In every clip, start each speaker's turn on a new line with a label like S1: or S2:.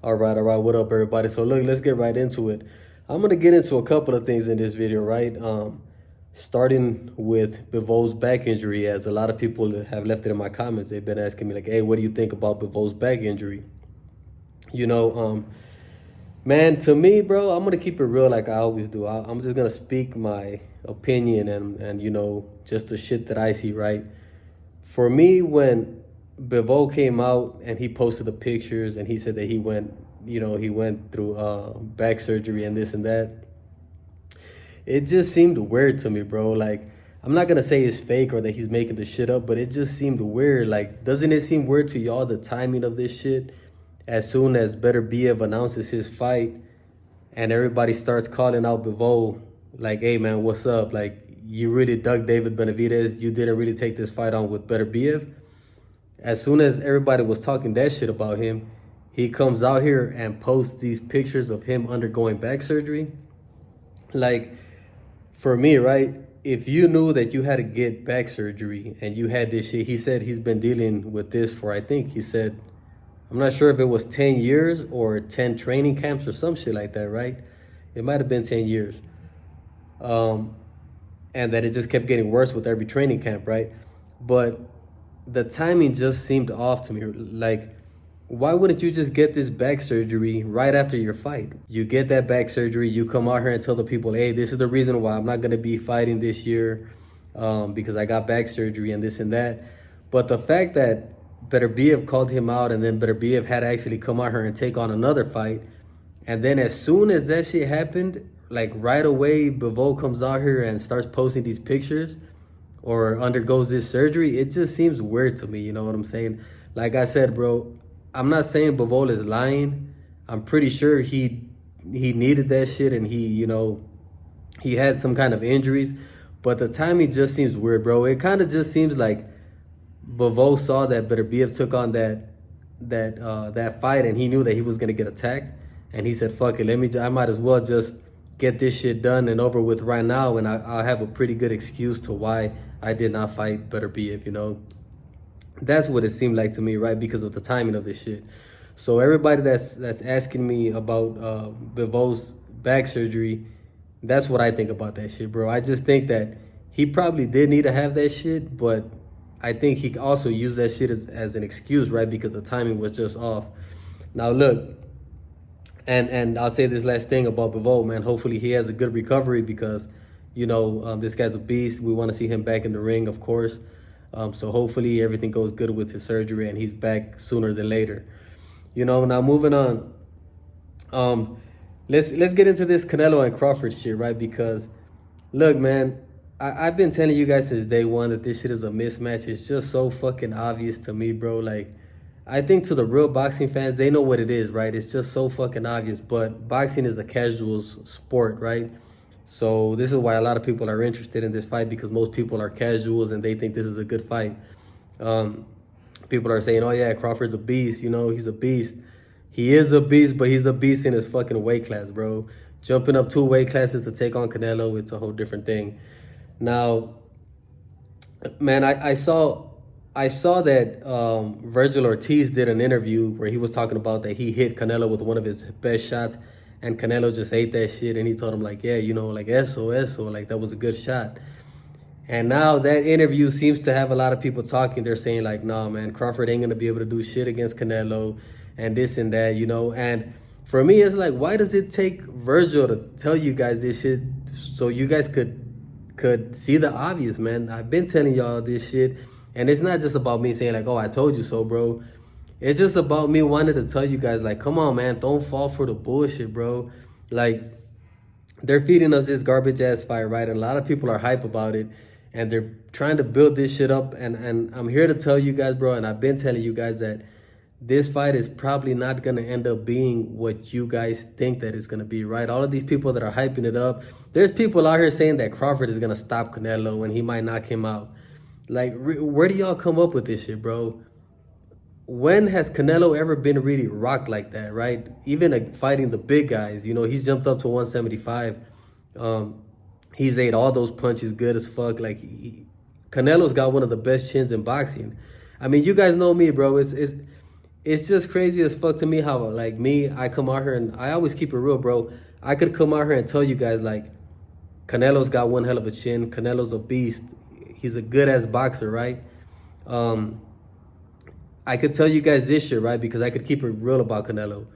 S1: All right. What up, everybody? So look, let's get right into it. I'm gonna get into a couple of things in this video, right? Starting with Bivol's back injury, as a lot of people have left it in my comments. They've been asking me like, "Hey, what do you think about Bivol's back injury?" You know, man, to me, bro, I'm gonna keep it real like I always do. I'm just gonna speak my opinion and just the shit that I see, right? For me, when Bivol came out and he posted the pictures and he said that he went through back surgery and this and that, it just seemed weird to me, bro. Like, I'm not gonna say it's fake or that he's making the shit up, but it just seemed weird. Like, doesn't it seem weird to y'all the timing of this shit? As soon as Better Biev announces his fight and everybody starts calling out Bivol, like, hey man, what's up? Like, you really dug David Benavidez. You didn't really take this fight on with Better Biev. As soon as everybody was talking that shit about him, he comes out here and posts these pictures of him undergoing back surgery. Like, for me, right? If you knew that you had to get back surgery and you had this shit, he said he's been dealing with this for, I think he said, I'm not sure if it was 10 years or 10 training camps or some shit like that, right? It might have been 10 years. And that it just kept getting worse with every training camp, right? But the timing just seemed off to me. Like, why wouldn't you just get this back surgery right after your fight? You get that back surgery, you come out here and tell the people, hey, this is the reason why I'm not going to be fighting this year because I got back surgery and this and that. But the fact that Beterbiev called him out and then Beterbiev had to actually come out here and take on another fight. And then as soon as that shit happened, like right away, Bivol comes out here and starts posting these pictures or undergoes this surgery. It just seems weird to me, you know what I'm saying? Like I said, bro, I'm not saying Bivol is lying. I'm pretty sure he needed that shit and he had some kind of injuries. But the timing just seems weird, bro. It kind of just seems like Bivol saw that Beterbiev took on that fight and he knew that he was gonna get attacked. And he said, fuck it, I might as well just get this shit done and over with right now, and I'll have a pretty good excuse to why I did not fight Beterbiev, you know? That's what it seemed like to me, right? Because of the timing of this shit. So everybody that's asking me about Bivol's back surgery, that's what I think about that shit, bro. I just think that he probably did need to have that shit, but I think he also used that shit as an excuse, right? Because the timing was just off. Now look, and I'll say this last thing about Bivol, man. Hopefully he has a good recovery because, this guy's a beast. We want to see him back in the ring, of course. So hopefully everything goes good with his surgery and he's back sooner than later. Now moving on. Let's get into this Canelo and Crawford shit, right? Because, look, man, I've been telling you guys since day one that this shit is a mismatch. It's just so fucking obvious to me, bro. Like, I think to the real boxing fans, they know what it is, right? It's just so fucking obvious. But boxing is a casual sport, right? So this is why a lot of people are interested in this fight, because most people are casuals and they think this is a good fight. People are saying, oh yeah, Crawford's a beast. He's a beast. He is a beast, but he's a beast in his fucking weight class, bro. Jumping up 2 weight classes to take on Canelo, it's a whole different thing. Now, man, I saw that Virgil Ortiz did an interview where he was talking about that he hit Canelo with one of his best shots, and Canelo just ate that shit, and he told him like, yeah, like eso, like that was a good shot. And now that interview seems to have a lot of people talking. They're saying like, nah, man, Crawford ain't gonna be able to do shit against Canelo and this and that, And for me, it's like, why does it take Virgil to tell you guys this shit so you guys could see the obvious, man? I've been telling y'all this shit. And it's not just about me saying like, oh, I told you so, bro. It's just about me wanting to tell you guys like, come on, man, don't fall for the bullshit, bro. Like, they're feeding us this garbage ass fight, right? And a lot of people are hype about it. And they're trying to build this shit up. And I'm here to tell you guys, bro, and I've been telling you guys that this fight is probably not going to end up being what you guys think that it's going to be, right? All of these people that are hyping it up, there's people out here saying that Crawford is going to stop Canelo and he might knock him out. Like, where do y'all come up with this shit, bro? When has Canelo ever been really rocked like that, right? Even fighting the big guys, he's jumped up to 175. He's ate all those punches good as fuck. Like, Canelo's got one of the best chins in boxing. I mean, you guys know me, bro. it's just crazy as fuck to me how like me, I come out here and I always keep it real, bro. I could come out here and tell you guys like Canelo's got one hell of a chin. Canelo's a beast. He's a good ass boxer, right? Um, I could tell you guys this shit, right? Because I could keep it real about Canelo.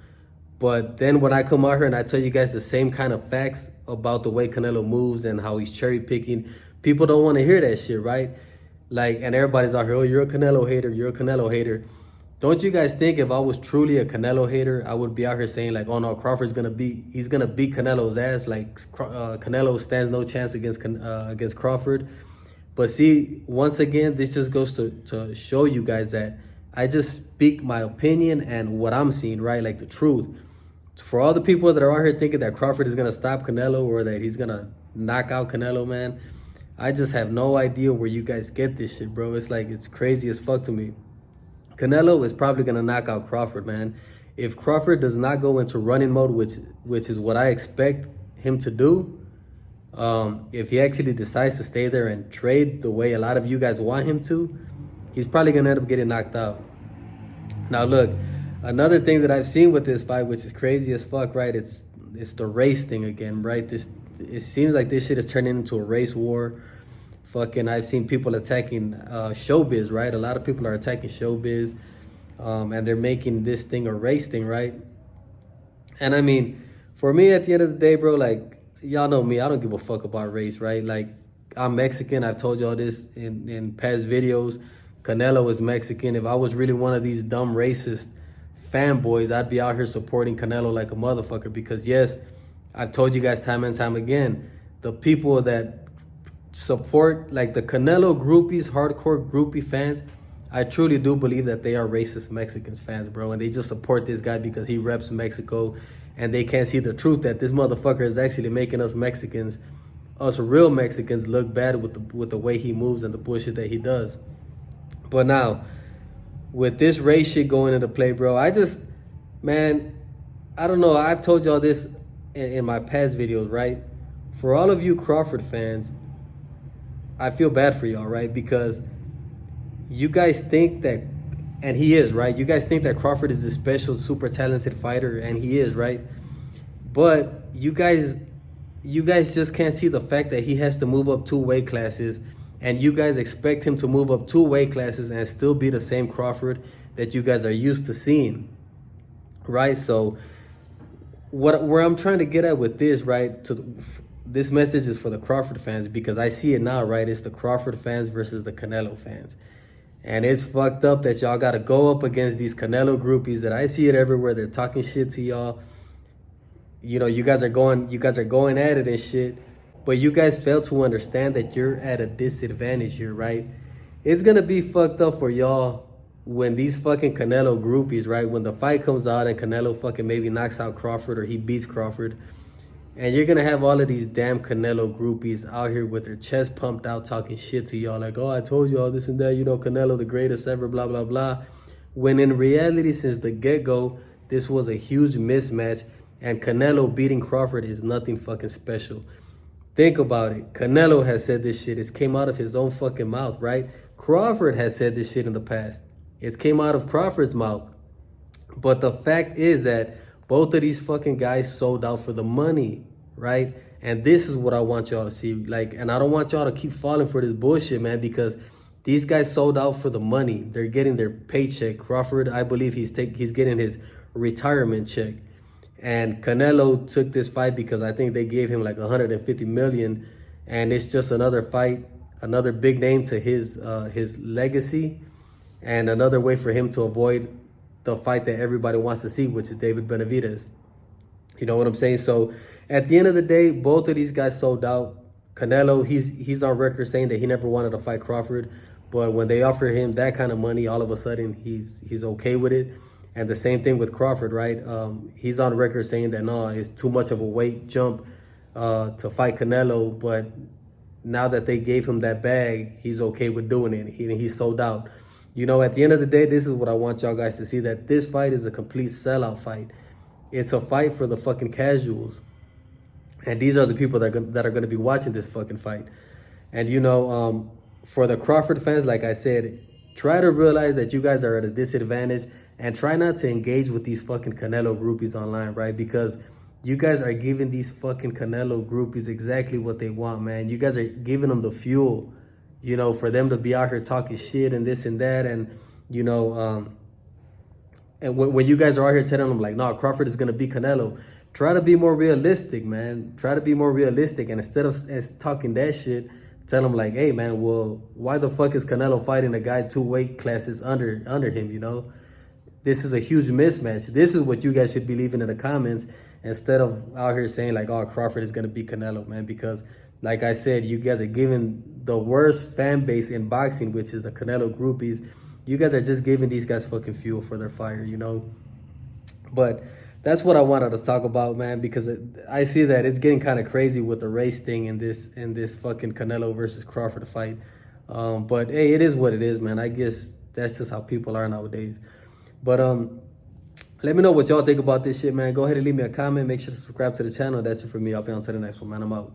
S1: But then when I come out here and I tell you guys the same kind of facts about the way Canelo moves and how he's cherry picking, people don't want to hear that shit, right? Like, and everybody's out here, oh, you're a Canelo hater, you're a Canelo hater. Don't you guys think if I was truly a Canelo hater, I would be out here saying like, oh no, he's gonna beat Canelo's ass. Like Canelo stands no chance against Crawford. But see, once again, this just goes to show you guys that I just speak my opinion and what I'm seeing, right? Like the truth. For all the people that are out here thinking that Crawford is gonna stop Canelo or that he's gonna knock out Canelo, man, I just have no idea where you guys get this shit, bro. It's like, it's crazy as fuck to me. Canelo is probably gonna knock out Crawford, man. If Crawford does not go into running mode, which is what I expect him to do, if he actually decides to stay there and trade the way a lot of you guys want him to, he's probably gonna end up getting knocked out. Now look, another thing that I've seen with this fight, which is crazy as fuck, right? It's the race thing again, right? It seems like this shit is turning into a race war. Fucking, I've seen people attacking showbiz, right? A lot of people are attacking showbiz, and they're making this thing a race thing, right? And I mean, for me, at the end of the day, bro, like, y'all know me, I don't give a fuck about race, right? Like, I'm Mexican. I've told y'all this in past videos. Canelo is Mexican. If I was really one of these dumb racist fanboys, I'd be out here supporting Canelo like a motherfucker. Because yes, I've told you guys time and time again, the people that support, like the Canelo groupies, hardcore groupie fans, I truly do believe that they are racist Mexicans fans, bro. And they just support this guy because he reps Mexico. And they can't see the truth that this motherfucker is actually making us Mexicans, us real Mexicans, look bad with the way he moves and the bullshit that he does. But now, with this race shit going into play, bro, man, I don't know. I've told y'all this in my past videos, right? For all of you Crawford fans, I feel bad for y'all, right? Because you guys think that, and he is, right? You guys think that Crawford is a special, super talented fighter, and he is, right? But you guys just can't see the fact that he has to move up 2 weight classes, and you guys expect him to move up 2 weight classes and still be the same Crawford that you guys are used to seeing, right? So where I'm trying to get at with this, right? This message is for the Crawford fans, because I see it now, right? It's the Crawford fans versus the Canelo fans. And it's fucked up that y'all got to go up against these Canelo groupies that I see it everywhere. They're talking shit to y'all. You know, you guys are going at it and shit. But you guys fail to understand that you're at a disadvantage here, right? It's going to be fucked up for y'all when these fucking Canelo groupies, right? When the fight comes out and Canelo fucking maybe knocks out Crawford or he beats Crawford. And you're going to have all of these damn Canelo groupies out here with their chest pumped out talking shit to y'all like, oh, I told you all this and that, you know, Canelo the greatest ever, blah, blah, blah. When in reality, since the get-go, this was a huge mismatch, and Canelo beating Crawford is nothing fucking special. Think about it. Canelo has said this shit. It came out of his own fucking mouth, right? Crawford has said this shit in the past. It came out of Crawford's mouth. But the fact is that both of these fucking guys sold out for the money, right? And this is what I want y'all to see. Like, and I don't want y'all to keep falling for this bullshit, man, because these guys sold out for the money. They're getting their paycheck. Crawford, I believe he's getting his retirement check. And Canelo took this fight because I think they gave him like 150 million, and it's just another fight, another big name to his legacy, and another way for him to avoid the fight that everybody wants to see, which is David Benavidez. You know what I'm saying? So at the end of the day, both of these guys sold out. Canelo, he's on record saying that he never wanted to fight Crawford, but when they offer him that kind of money, all of a sudden he's okay with it. And the same thing with Crawford, right? He's on record saying that no, it's too much of a weight jump to fight Canelo, but now that they gave him that bag, he's okay with doing it. He's sold out. You know, at the end of the day, this is what I want y'all guys to see, that this fight is a complete sellout fight. It's a fight for the fucking casuals. And these are the people that are going to be watching this fucking fight. And, you know, for the Crawford fans, like I said, try to realize that you guys are at a disadvantage And try not to engage with these fucking Canelo groupies online, right? Because you guys are giving these fucking Canelo groupies exactly what they want, man. You guys are giving them the fuel, you know, for them to be out here talking shit and this and that. And, you know, and when you guys are out here telling them, like, no, Crawford is going to be Canelo, try to be more realistic, man. Try to be more realistic. And instead of talking that shit, tell them, like, hey, man, well, why the fuck is Canelo fighting a guy 2 weight classes under him, you know? This is a huge mismatch. This is what you guys should be leaving in the comments instead of out here saying, like, oh, Crawford is going to be Canelo, man. Because, like I said, you guys are giving the worst fan base in boxing, which is the Canelo groupies. You guys are just giving these guys fucking fuel for their fire, you know? But that's what I wanted to talk about, man, because I see that it's getting kind of crazy with the race thing in this fucking Canelo versus Crawford fight. But, hey, it is what it is, man. I guess that's just how people are nowadays. But let me know what y'all think about this shit, man. Go ahead and leave me a comment. Make sure to subscribe to the channel. That's it for me. I'll be on to the next one, man. I'm out.